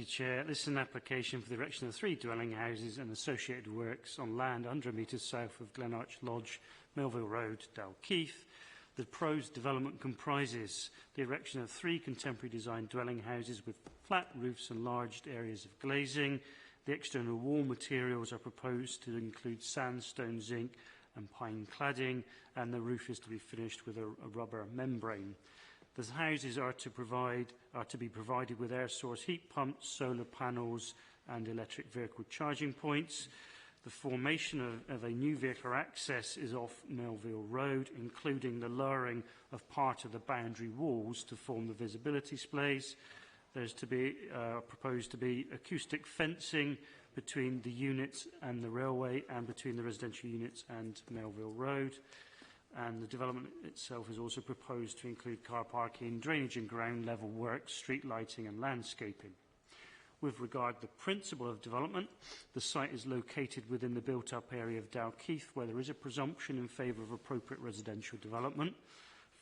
you, Chair. This is an application for the erection of 3 dwelling houses and associated works on land 100 metres south of Glenarch Lodge, Melville Road, Dalkeith. The proposed development comprises the erection of 3 contemporary design dwelling houses with flat roofs and large areas of glazing. The external wall materials are proposed to include sandstone, zinc and pine cladding, and the roof is to be finished with a rubber membrane. The houses are to be provided with air source heat pumps, solar panels and electric vehicle charging points. The formation of a new vehicle access is off Melville Road, including the lowering of part of the boundary walls to form the visibility splays. There's to be proposed to be acoustic fencing between the units and the railway and between the residential units and Melville Road. And the development itself is also proposed to include car parking, drainage and ground level works, street lighting and landscaping. With regard to the principle of development, the site is located within the built-up area of Dalkeith, where there is a presumption in favour of appropriate residential development.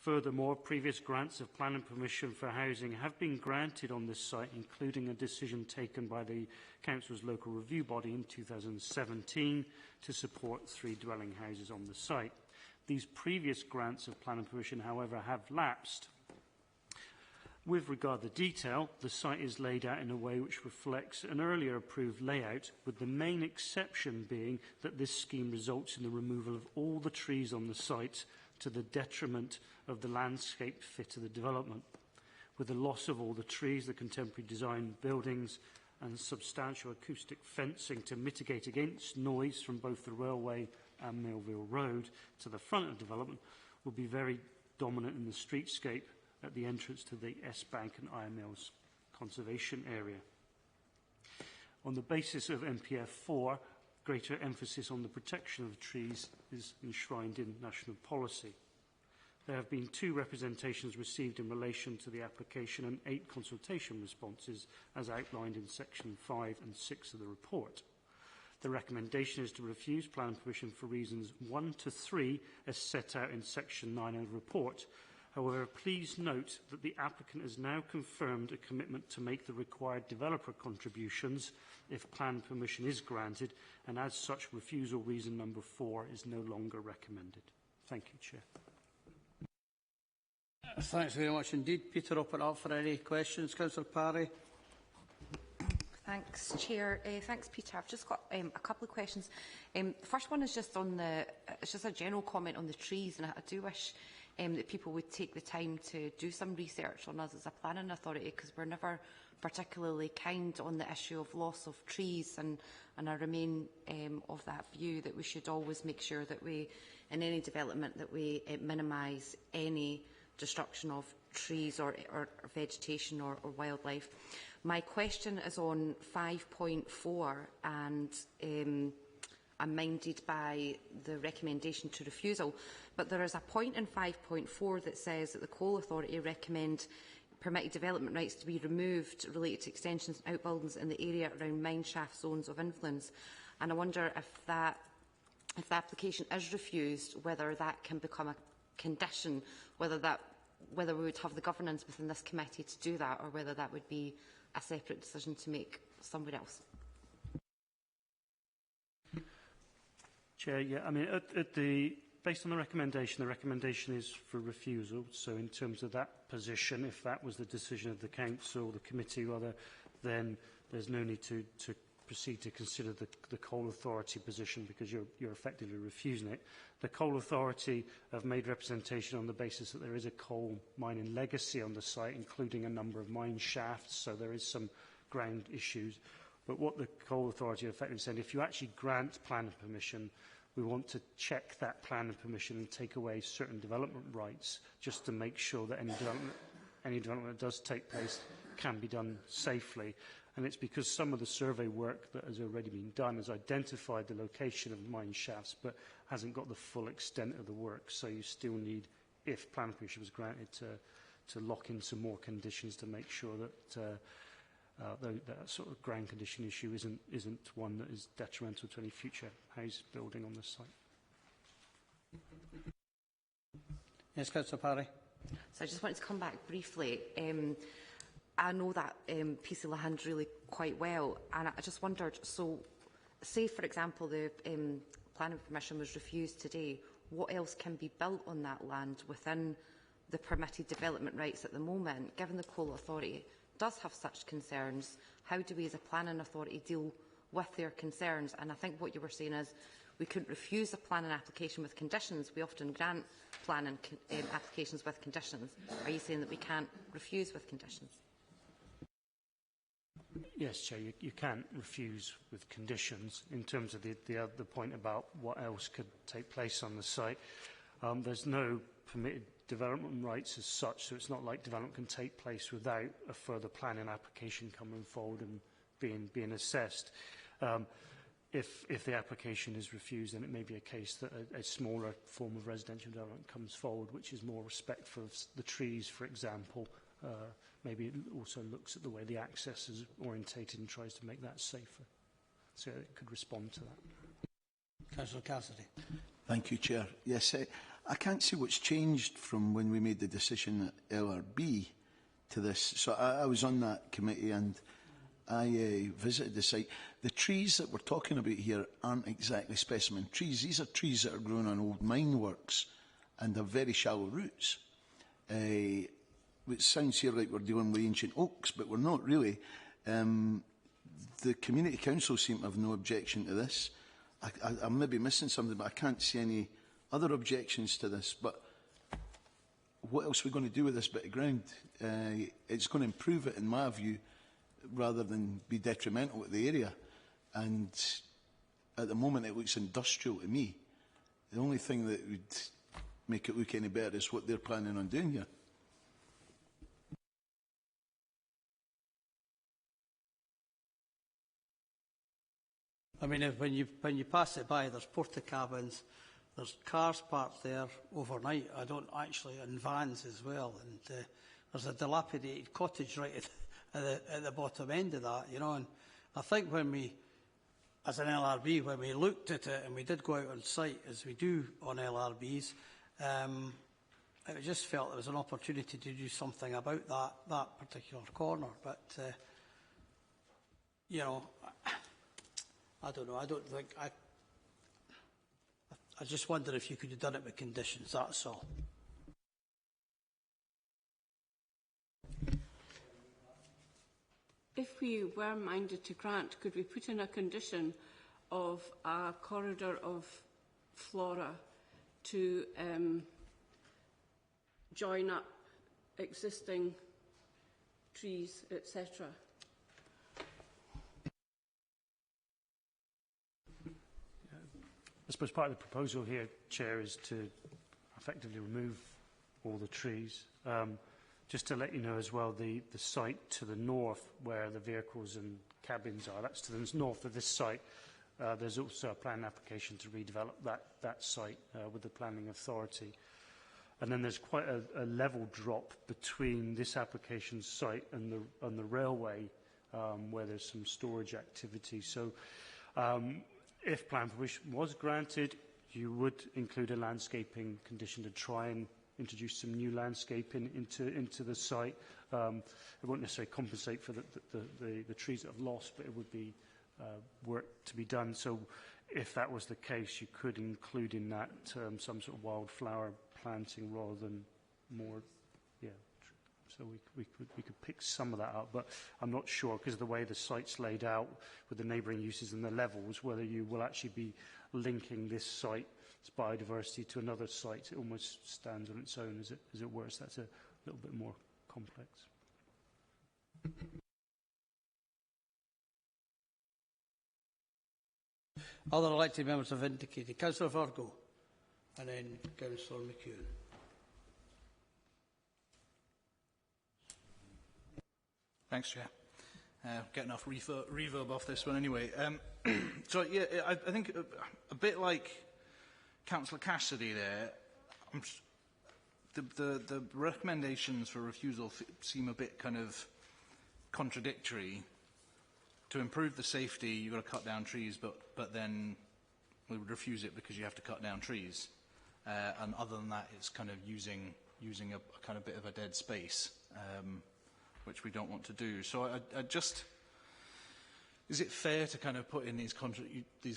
Furthermore, previous grants of planning permission for housing have been granted on this site, including a decision taken by the Council's local review body in 2017 to support 3 dwelling houses on the site. These previous grants of planning permission, however, have lapsed. With regard to detail, the site is laid out in a way which reflects an earlier approved layout, with the main exception being that this scheme results in the removal of all the trees on the site to the detriment of the landscape fit of the development. With the loss of all the trees, the contemporary design buildings and substantial acoustic fencing to mitigate against noise from both the railway and Melville Road to the front of the development will be very dominant in the streetscape at the entrance to the Eskbank and IML's conservation area. On the basis of MPF 4, greater emphasis on the protection of trees is enshrined in national policy. There have been 2 representations received in relation to the application and 8 consultation responses as outlined in section 5 and 6 of the report. The recommendation is to refuse planning permission for reasons 1 to 3 as set out in section 9 of the report. However, please note that the applicant has now confirmed a commitment to make the required developer contributions if planning permission is granted, and as such, refusal reason number 4 is no longer recommended. Thank you, Chair. Thanks very much indeed. Peter, open up for any questions. Councillor Parry. Thanks, Chair. Thanks, Peter. I've just got a couple of questions. The first one is just on it's just a general comment on the trees, and I do wish that people would take the time to do some research on us as a planning authority, because we're never particularly kind on the issue of loss of trees, and I remain of that view that we should always make sure that we, in any development, that we minimise any destruction of trees or vegetation or wildlife. My question is on 5.4, and I'm minded by the recommendation to refusal, but there is a point in 5.4 that says that the Coal Authority recommend permitted development rights to be removed related to extensions and outbuildings in the area around mine shaft zones of influence. And I wonder if the application is refused, whether that can become a condition, whether we would have the governance within this committee to do that, or whether that would be a separate decision to make somewhere else. Chair, yeah, I mean, based on the recommendation is for refusal. So in terms of that position, if that was the decision of the council, the committee rather, then there's no need to proceed to consider the Coal Authority position, because you're effectively refusing it. The Coal Authority have made representation on the basis that there is a coal mining legacy on the site, including a number of mine shafts, so there is some ground issues. But what the Coal Authority are effectively saying, if you actually grant planning permission, we want to check that planning permission and take away certain development rights, just to make sure that any development that does take place can be done safely. And it's because some of the survey work that has already been done has identified the location of mine shafts, but hasn't got the full extent of the work. So you still need, if planning permission was granted, to lock in some more conditions to make sure that that sort of ground condition issue isn't one that is detrimental to any future house building on the site. Yes, Councillor Parry. So I just wanted to come back briefly. I know that piece of land really quite well, and I just wondered, so say for example the planning permission was refused today, what else can be built on that land within the permitted development rights at the moment? Given the Coal Authority does have such concerns, how do we as a planning authority deal with their concerns? And I think what you were saying is we couldn't refuse a planning application with conditions. We often grant planning applications with conditions. Are you saying that we can't refuse with conditions? Yes, Chair, you can't refuse with conditions. In terms of the point about what else could take place on the site, there's no permitted development rights as such, so it's not like development can take place without a further planning application coming forward and being assessed. If the application is refused, then it may be a case that a smaller form of residential development comes forward, which is more respectful of the trees, for example. Maybe it also looks at the way the access is orientated and tries to make that safer. So it could respond to that. Councillor Cassidy. Thank you, Chair. Yes, I can't see what's changed from when we made the decision at LRB to this. So I was on that committee and I visited the site. The trees that we're talking about here aren't exactly specimen trees. These are trees that are grown on old mine works and have very shallow roots. It sounds here like we're dealing with ancient oaks, but we're not really. The Community Council seem to have no objection to this. I'm maybe missing something, but I can't see any other objections to this. But what else are we going to do with this bit of ground? It's going to improve it, in my view, rather than be detrimental to the area. And at the moment, it looks industrial to me. The only thing that would make it look any better is what they're planning on doing here. I mean, when you pass it by, there's porta cabins, there's cars parked there overnight. I don't actually, and vans as well. And there's a dilapidated cottage right at the bottom end of that, you know. And I think when we, as an LRB, when we looked at it and we did go out on site, as we do on LRBs, I just felt there was an opportunity to do something about that particular corner. But you know, I don't know. I don't think I just wonder if you could have done it with conditions. That's all. If we were minded to grant, could we put in a condition of a corridor of flora to join up existing trees, etc.? I suppose part of the proposal here, Chair, is to effectively remove all the trees. Just to let you know as well, the site to the north where the vehicles and cabins are, that's to the north of this site. There's also a planning application to redevelop that site with the planning authority. And then there's quite a level drop between this application site and the railway where there's some storage activity. So if plan permission was granted, you would include a landscaping condition to try and introduce some new landscaping into the site. It won't necessarily compensate for the trees that have lost, but it would be work to be done. So if that was the case, you could include in that some sort of wildflower planting rather than more, yeah. So we could pick some of that up, but I'm not sure because of the way the site's laid out with the neighbouring uses and the levels, whether you will actually be linking this site's biodiversity to another site. It almost stands on its own as it were. So that's a little bit more complex. Other elected members have indicated. Councillor Virgo and then Councillor McEwen. Thanks, Chair. Get enough reverb off this one anyway. So, yeah, I think a bit like Councillor Cassidy there, the recommendations for refusal seem a bit kind of contradictory. To improve the safety, you've got to cut down trees, but then we would refuse it because you have to cut down trees. And other than that, it's kind of using a kind of bit of a dead space. which we don't want to do. So I just, is it fair to kind of put in these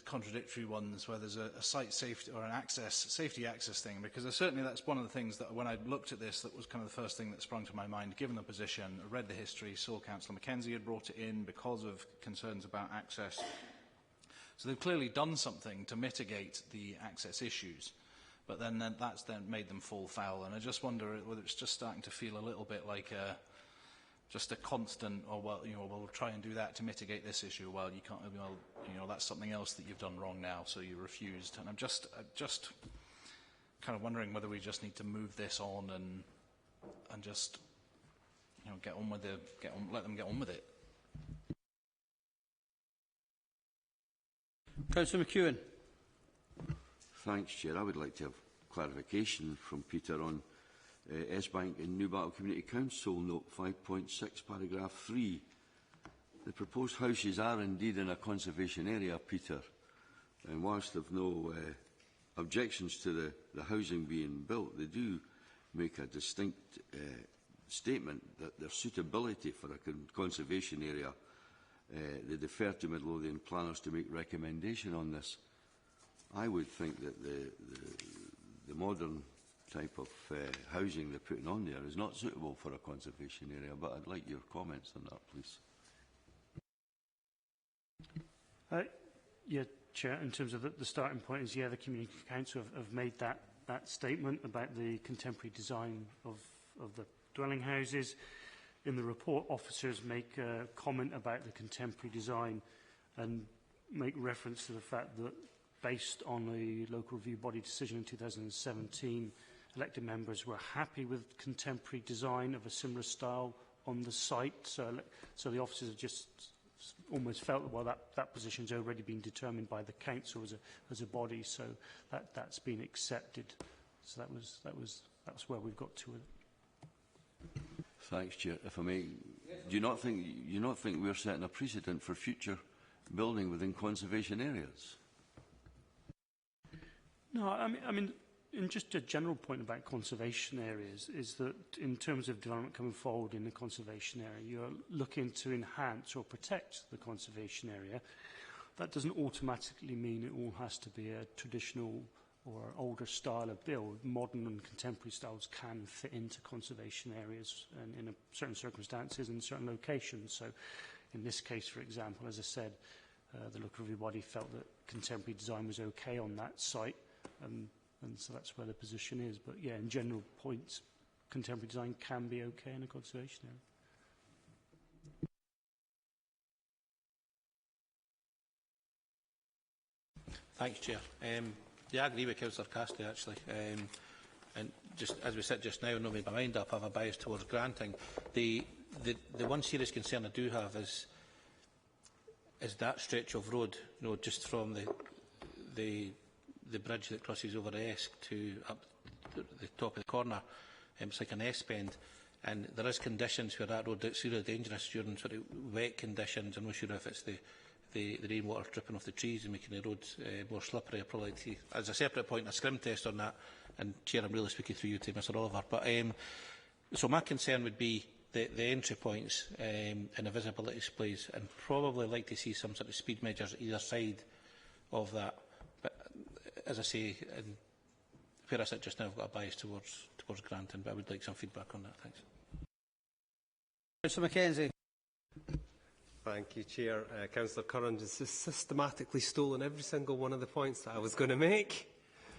contradictory ones where there's a site safety or an safety access thing? Because certainly that's one of the things that when I looked at this, that was kind of the first thing that sprung to my mind, given the position. I read the history, saw Councillor Mackenzie had brought it in because of concerns about access. So they've clearly done something to mitigate the access issues, but then that's then made them fall foul. And I just wonder whether it's just starting to feel a little bit like just a constant, or well, you know, we'll try and do that to mitigate this issue. Well, you can't. Well, you know, that's something else that you've done wrong now, so you refused. And I'm just kind of wondering whether we just need to move this on and just, you know, let them get on with it. Councillor McEwen. Thanks, Chair. I would like to have clarification from Peter on Eskbank and Newbattle Community Council, note 5.6, paragraph 3. The proposed houses are indeed in a conservation area, Peter, and whilst there are no objections to the housing being built, they do make a distinct statement that their suitability for a conservation area, they defer to Midlothian planners to make recommendation on this. I would think that the modern type of housing they're putting on there is not suitable for a conservation area, but I'd like your comments on that, please. Yeah, Chair, in terms of the starting point is, yeah, the Community Council have made that statement about the contemporary design of the dwelling houses. In the report, officers make a comment about the contemporary design and make reference to the fact that based on the local review body decision in 2017, elected members were happy with contemporary design of a similar style on the site. So the officers have just almost felt that, well, that position's already been determined by the council as a body, so that's been accepted. So that's where we've got to with it. Thanks, Chair. If I may, do you not think we're setting a precedent for future building within conservation areas? No, I mean, and just a general point about conservation areas is that in terms of development coming forward in the conservation area, you're looking to enhance or protect the conservation area. That doesn't automatically mean it all has to be a traditional or older style of build. Modern and contemporary styles can fit into conservation areas and in certain circumstances and certain locations. So in this case, for example, as I said, the local review body felt that contemporary design was okay on that site. And so that's where the position is. But yeah, in general points, contemporary design can be okay in a conservation area. Thanks, Chair. Yeah, I agree with Councillor Castley, actually. And just as we said just now, not made my mind up, I have a bias towards granting. The one serious concern I do have is that stretch of road, you know, just from the bridge that crosses over Esk to up the top of the corner. It's like an S-bend, and there is conditions where that road is really dangerous during sort of wet conditions. I'm not sure if it's the rainwater dripping off the trees and making the roads more slippery. I'll probably see, as a separate point, a scrim test on that. And Chair, I'm really speaking through you to Mr Oliver. But so my concern would be the entry points and the visibility displays, and probably like to see some sort of speed measures either side of that. But as I say, and where I sit just now, I've got a bias towards granting, but I would like some feedback on that. Thanks. Councillor Mackenzie. Thank you, Chair. Councillor Curran has systematically stolen every single one of the points that I was going to make.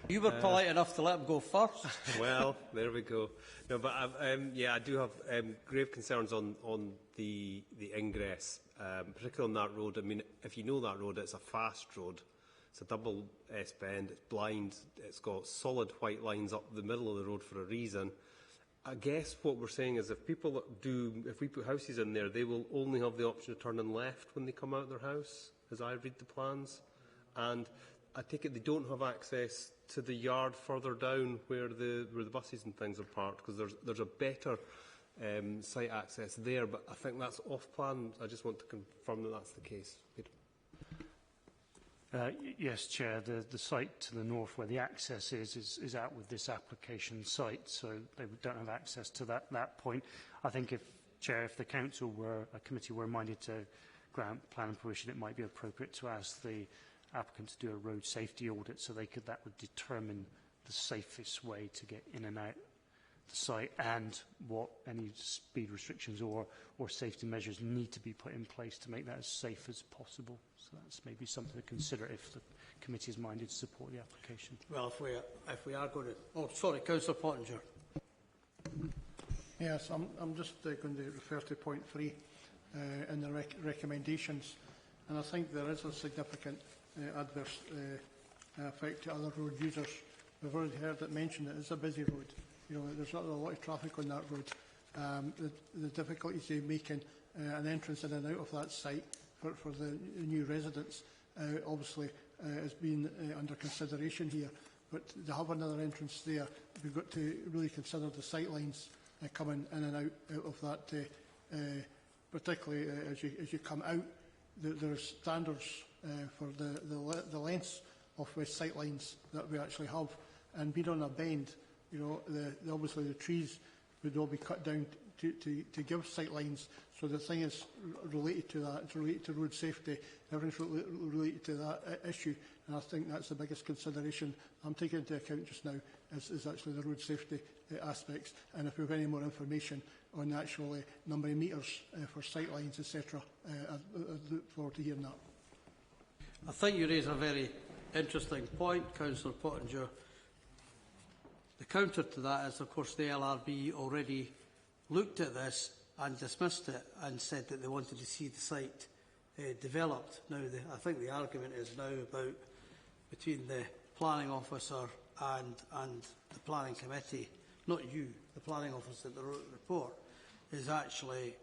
You were polite enough to let him go first. Well, there we go. No, but yeah, I do have grave concerns on the ingress, particularly on that road. I mean, if you know that road, it's a fast road. It's a double S-bend, it's blind, it's got solid white lines up the middle of the road for a reason. I guess what we're saying is if we put houses in there, they will only have the option of turning left when they come out of their house, as I read the plans. And I take it they don't have access to the yard further down where the buses and things are parked, because there's a better site access there, but I think that's off-plan. I just want to confirm that that's the case. Yes, Chair. The site to the north where the access is out with this application site, so they don't have access to that point. I think if Chair, if the council were, a committee were minded to grant planning permission, it might be appropriate to ask the applicant to do a road safety audit so that would determine the safest way to get in and out the site and what any speed restrictions or safety measures need to be put in place to make that as safe as possible. So that's maybe something to consider if the committee is minded to support the application. Well, if we are going to... Oh, sorry, Councillor Pottinger. Yes, I'm just going to refer to point 3 in the recommendations, and I think there is a significant adverse effect to other road users. We've already heard it mentioned that it's a busy road. You know, there's not a lot of traffic on that road. The difficulties in making an entrance in and out of that site for the new residents obviously has been under consideration here. But to have another entrance there, we've got to really consider the sight lines coming in and out of that, particularly as you come out. There's standards for the lengths of sight lines that we actually have, and being on a bend, you know, obviously the trees would all be cut down to give sight lines. So the thing is related to that. It's related to road safety. Everything's related to that issue, and I think that's the biggest consideration I'm taking into account just now is actually the road safety aspects. And if we have any more information on the actual number of metres for sight lines, etc., I look forward to hearing that. I think you raise a very interesting point, Councillor Pottinger. The counter to that is, of course, the LRB already looked at this and dismissed it and said that they wanted to see the site developed. Now, I think the argument is now about between the planning officer and the planning committee, not you, the planning officer that wrote the report, is actually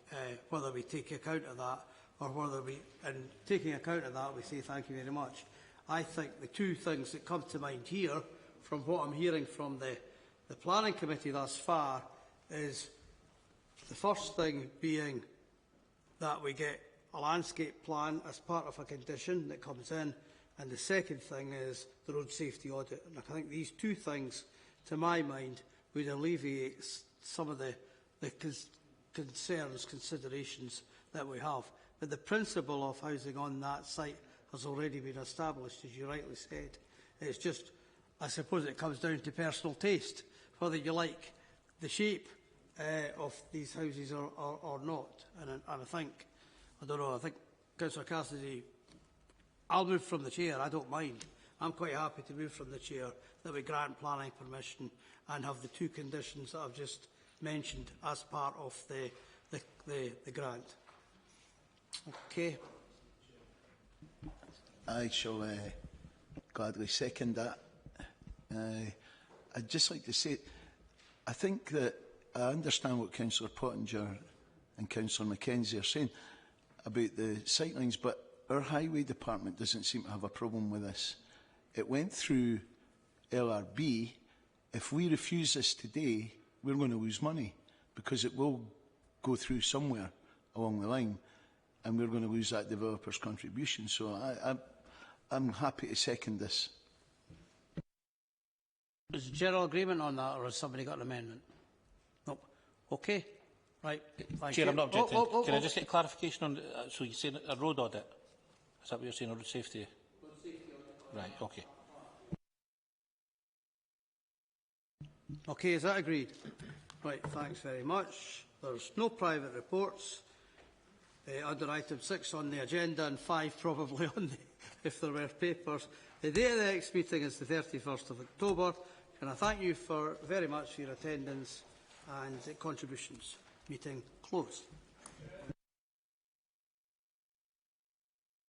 whether we take account of that or whether we, in taking account of that, we say thank you very much. I think the two things that come to mind here, from what I'm hearing from the planning committee thus far, is the first thing being that we get a landscape plan as part of a condition that comes in, and the second thing is the road safety audit. And I think these two things, to my mind, would alleviate some of the concerns, considerations that we have. But the principle of housing on that site has already been established, as you rightly said. It's just, I suppose it comes down to personal taste, whether you like the shape of these houses or not. And I think, I don't know, I think Councillor Cassidy, I'll move from the chair, I don't mind. I'm quite happy to move from the chair that we grant planning permission and have the two conditions that I've just mentioned as part of the grant. Okay. I shall gladly second that. I'd just like to say, I think that I understand what Councillor Pottinger and Councillor Mackenzie are saying about the sightlines, but our highway department doesn't seem to have a problem with this. It went through LRB. If we refuse this today, we're going to lose money because it will go through somewhere along the line and we're going to lose that developer's contribution. So I'm happy to second this. Is there general agreement on that, or has somebody got an amendment? No. Okay. Right. Thank Chair, you. I'm not objecting. Can I just get clarification on, so you're saying a road audit? Is that what you're saying, a road safety? Road safety audit. Right, okay. Okay, is that agreed? Right, thanks very much. There's no private reports under item 6 on the agenda, and 5 probably on the, if there were papers. The date of the next meeting is the 31st of October. Can I thank you very much for your attendance and contributions. Meeting closed.